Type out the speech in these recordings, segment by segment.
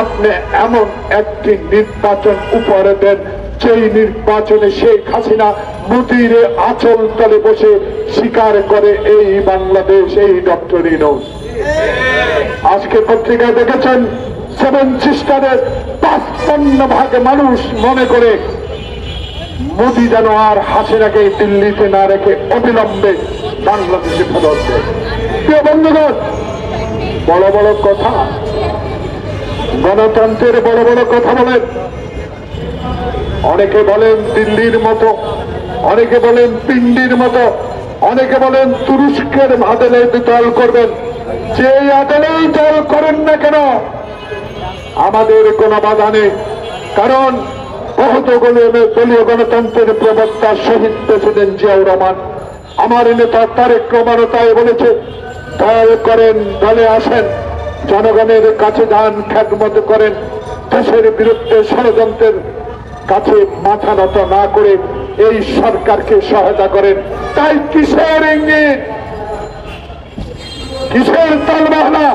আপনি এমন একটি নির্বাচন উপহার দেন যেই নির্বাচনে শেখ হাসিনা মোদির আঁচল তলে বসে স্বীকার করে এই বাংলাদেশ, এই ডক্টর ইউনূস। আজকে পত্রিকায় দেখেছেন 7 সিস্টারের ৫৫% মানুষ মনে করে মোদি যেন আর হাসিনাকে দিল্লিতে না রেখে অবিলম্বে বাংলাদেশে ফেরত দেয়। প্রিয় বন্ধুগণ, বড় বড় কথা, গণতন্ত্রের বড় বড় কথা বলেন। অনেকে বলেন দিল্লির মতো, অনেকে বলেন পিন্ডির মতো, অনেকে বলেন তুরস্কের আদলে দল করবেন। যে আদলেই দল করেন না কেন আমাদের কোনো বাধা নেই, কারণ দলীয় গণতন্ত্রের প্রবক্তা শহীদ প্রেসিডেন্ট জিয়াউর রহমান, আমার নেতা তারেক রহমানও তাই বলেছে, দল করেন, দলে আসেন, জনগণের কাছে যান, খ্যাতমত করেন, দেশের বিরুদ্ধে ষড়যন্ত্রের কাছে মাথা নত না করে এই সরকারকে সহায়তা করেন। তাই কিসের ইঙ্গিত, কিসের তালবাহানা?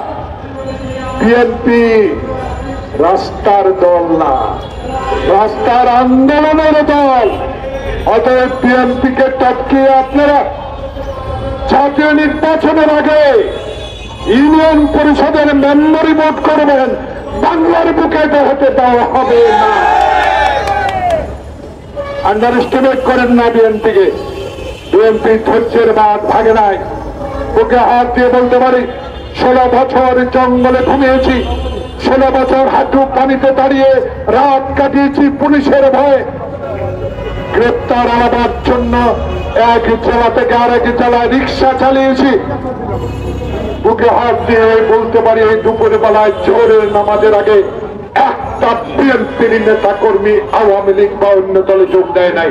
বিএনপি রাস্তার দল না, রাস্তার আন্দোলনের দল। অতএব বিএনপিকে টপকিয়ে আপনারা জাতীয় নির্বাচনের আগে ইউনিয়ন পরিষদের মেম্বারি ভোট করবেন, বাংলার বুকে হতে দেওয়া হবে না। আন্ডারএস্টিমেট করেন না বিএনপিকে। বিএনপি ধৈর্যের বাদ ভাগে নাই। ওকে হাত দিয়ে বলতে পারি, 16 বছর জঙ্গলে ঘুমিয়েছি, 16 বছর হাঁটু পানিতে দাঁড়িয়ে রাত কাটিয়েছি পুলিশের ভয়ে। গ্রেপ্তার হওয়ার জন্য এক জেলা থেকে আরেক জেলায় রিক্সা চালিয়েছি। বুকে হাত দিয়ে বলতে পারি, এই দুপুরে বেলায় জোরের নামাজের আগে একটা বিএনপির নেতা কর্মী আওয়ামী লীগ বা অন্য দলে যোগ দেয় নাই।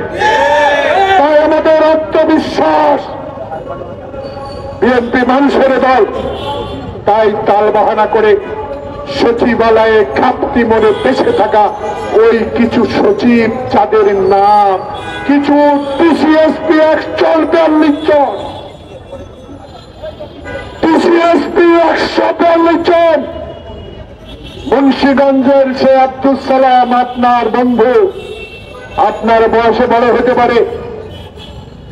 তাই আমাদের আত্মবিশ্বাস, বিএনপি মানুষের দল। তাই তাল বাহানা করে সচিবালয়ে ঘাপটি মনে বেঁচে থাকা ওই কিছু সচিব, যাদের নাম কিছু টিসিএসপি 142 জন, টিসিএসপি 142 জন, মুন্সিগঞ্জের সে আব্দুল সালাম আপনার বন্ধু, আপনার বয়সে বড় হতে পারে,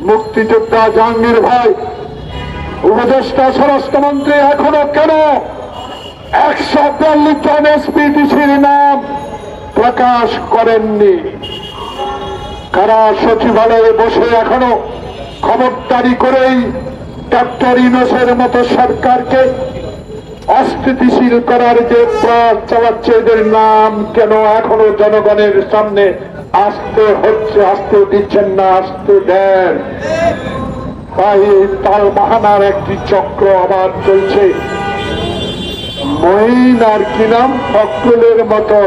মুক্তিযোদ্ধা জাহাঙ্গীর ভাই, উপদেষ্টা স্বরাষ্ট্রমন্ত্রী, এখনো কেন 142 জন এসপিডিসির নাম প্রকাশ করেননি? কারা সচিবালয়ে বসে এখনো খবরদারি করেই ডক্টর ইউনূসের মতো সরকারকে অস্থিতিশীল করার যে প্রয়াস চালাচ্ছে, এদের নাম কেন এখনো জনগণের সামনে আসতে হচ্ছে, আসতে দিচ্ছেন না, আসতে দেন? তাই তাল বাহানার একটি চক্র আবার চলছে। মঈন আর কি নাম, ফখরুলের মতো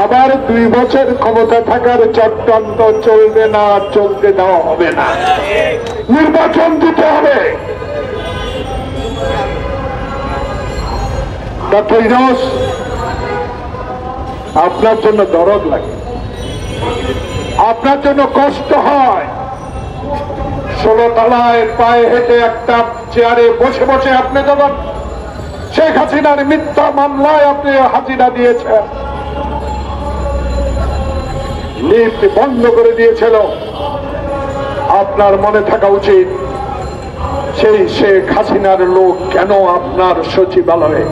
আবার 2 বছর ক্ষমতা থাকার চক্রান্ত চলবে না, চলতে দেওয়া হবে না, নির্বাচন দিতে হবে। ডক্টর ইউনূস, আপনার জন্য দরদ লাগে, আপনার জন্য কষ্ট হয়। 16 তলায় পায়ে হেঁটে একটা চেয়ারে বসে বসে আপনি যখন শেখ হাসিনার মিথ্যা মামলায় আপনি হাজিরা দিয়েছেন, লিফট বন্ধ করে দিয়েছিল, আপনার মনে থাকা উচিত সেই শেখ হাসিনার লোক কেন আপনার সচিবালয়ে,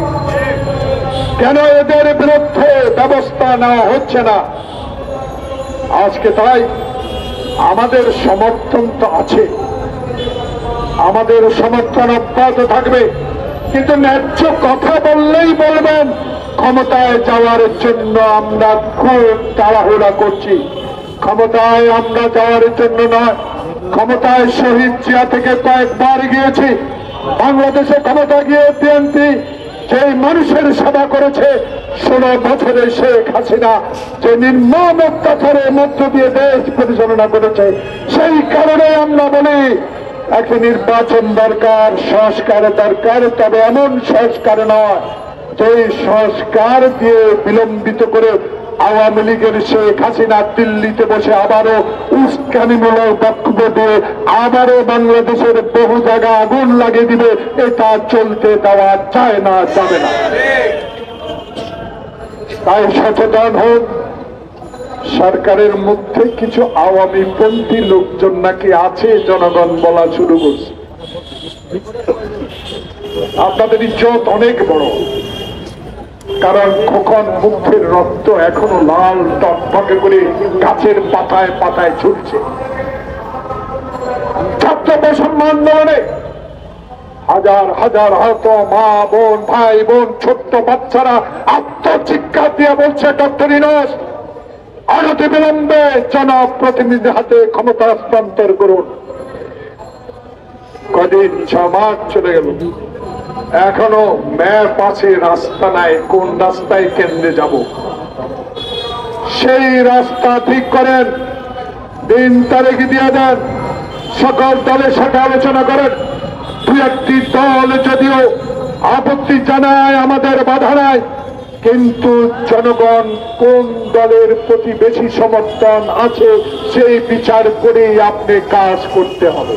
কেন এদের বিরুদ্ধে ব্যবস্থা নেওয়া হচ্ছে না? আজকে তাই আমাদের সমর্থন তো আছে, আমাদের সমর্থন অব্যাহত থাকবে, কিন্তু ন্যায্য কথা বললেই বলবেন ক্ষমতায় যাওয়ার জন্য আমরা খুব তাড়াহুড়া করছি। ক্ষমতায় আমরা যাওয়ার জন্য নয়, ক্ষমতায় শহীদ জিয়া থেকে কয়েকবার গিয়েছি। বাংলাদেশে ক্ষমতা গিয়ে বিএনপি সেই মানুষের সেবা করেছে। 16 বছরে শেখ হাসিনা যে নির্মম অত্যাচারের মধ্য দিয়ে দেশ পরিচালনা করেছে, সেই কারণে আমরা বলি একটি নির্বাচন দরকার, সংস্কার দরকার, তবে এমন সংস্কার নয় যে সংস্কার দিয়ে বিলম্বিত করে আওয়ামী লীগের শেখ হাসিনা দিল্লিতে বসে আবারও উস্কানিমূলক বক্তব্য দিয়ে আবারও বাংলাদেশের বহু জায়গা আগুন লাগিয়ে দিবে। এটা চলতে দেওয়া যায় না, যাবে না। তাই সচেতন হোক। সরকারের মধ্যে কিছু আওয়ামী পন্থী লোকজন নাকি আছে, জনগণ বলা শুরু করছে। আপনাদের ইজ্জত অনেক বড়, কারণ খোকন মুখের রক্ত এখনো লাল টকটকে করে গাছের পাতায় পাতায় ছুটছে। ছাত্র বৈষম্য আন্দোলনে হাজার হাজার হয়তো মা বোন ভাই বোন ছোট্ট বাচ্চারা আত্মচিৎকার দিয়ে বলছে, ডক্টর ইউনূস অনতি বিলম্বে জনপ্রতিনিধির হাতে ক্ষমতা হস্তান্তর করুন। কদিন 6 মাস চলে গেল, এখনো ম্যাপ আছে, রাস্তা নাই, কোন রাস্তায় কেন্দ্রে যাব। সেই রাস্তা ঠিক করেন, দিন তারিখ দিয়ে দেন, সকল দলের সাথে আলোচনা করেন। দু একটি দল যদিও আপত্তি জানায়, আমাদের বাধা নাই, কিন্তু জনগণ কোন দলের প্রতি বেশি সমর্থন আছে সেই বিচার করেই আপনি কাজ করতে হবে।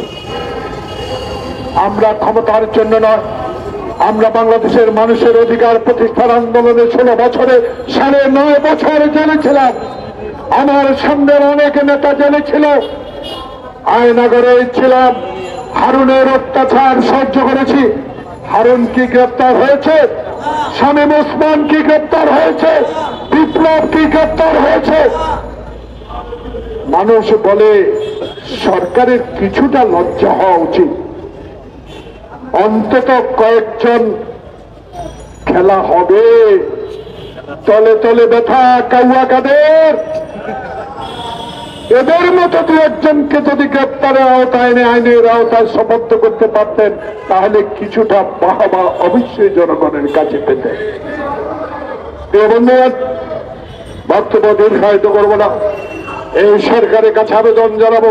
আমরা ক্ষমতার জন্য নয়, আমরা বাংলাদেশের মানুষের অধিকার প্রতিষ্ঠার আন্দোলনে 16 বছরে 9.5 বছর জেলে ছিলাম। আমার সামনের অনেক নেতা জেলে ছিল, আয়নাগরে ছিলাম, হারুনের অত্যাচার সহ্য করেছি। হারুন কি গ্রেপ্তার হয়েছে? শামীম ওসমান কি গ্রেপ্তার হয়েছে? বিপ্লব কি গ্রেপ্তার হয়েছে? মানুষ বলে সরকারের কিছুটা লজ্জা হওয়া উচিত। অন্তত কয়েকজন খেলা হবে, তলে তলে ব্যথা কাউয়া কাদের, এদের মতো দু একজনকে যদি গ্রেপ্তারের আওতায় এনে আইনের আওতায় সোপর্দ করতে পারতেন, তাহলে কিছুটা বাহবা অবশ্যই জনগণের কাছে পেতেন। বন্ধুগণ, বক্তব্য দীর্ঘায়িত করবো না, এই সরকারের কাছে আবেদন জানাবো,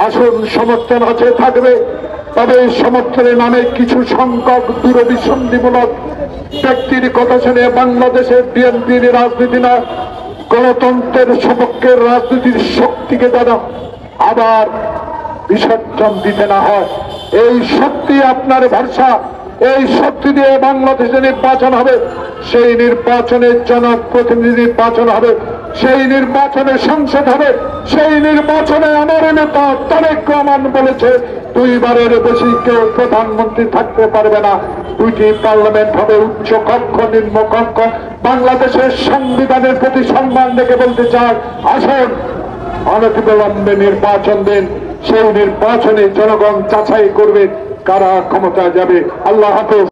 আসুন সমর্থন আছে থাকবে, তবে এই সমর্থনের নামে কিছু সংখ্যক দূরভিসন্ধিমূলক ব্যক্তির কথা শুনে বাংলাদেশের বিএনপির রাজনীতি না, গণতন্ত্রের সপক্ষের রাজনীতির শক্তিকে যেন আবার বিসর্জন দিতে না হয়। এই শক্তি আপনার ভরসা, এই শক্তি দিয়ে বাংলাদেশে নির্বাচন হবে, সেই নির্বাচনে জনপ্রতিনিধি নির্বাচন হবে, সেই নির্বাচনে সংসদ হবে, সেই নির্বাচনে আমার নেতা তারেক রহমান বলেছে 2 বারের বেশি কেউ প্রধানমন্ত্রী থাকতে পারবে না, 2টি পার্লামেন্ট হবে, উচ্চ কক্ষ নিম্ন কক্ষ। বাংলাদেশের সংবিধানের প্রতি সম্মান রেখে বলতে চাই, আসুন অনতিবিলম্বে নির্বাচন দিন, সেই নির্বাচনে জনগণ যাচাই করবে কারা ক্ষমতায় যাবে। আল্লাহ হাফেজ।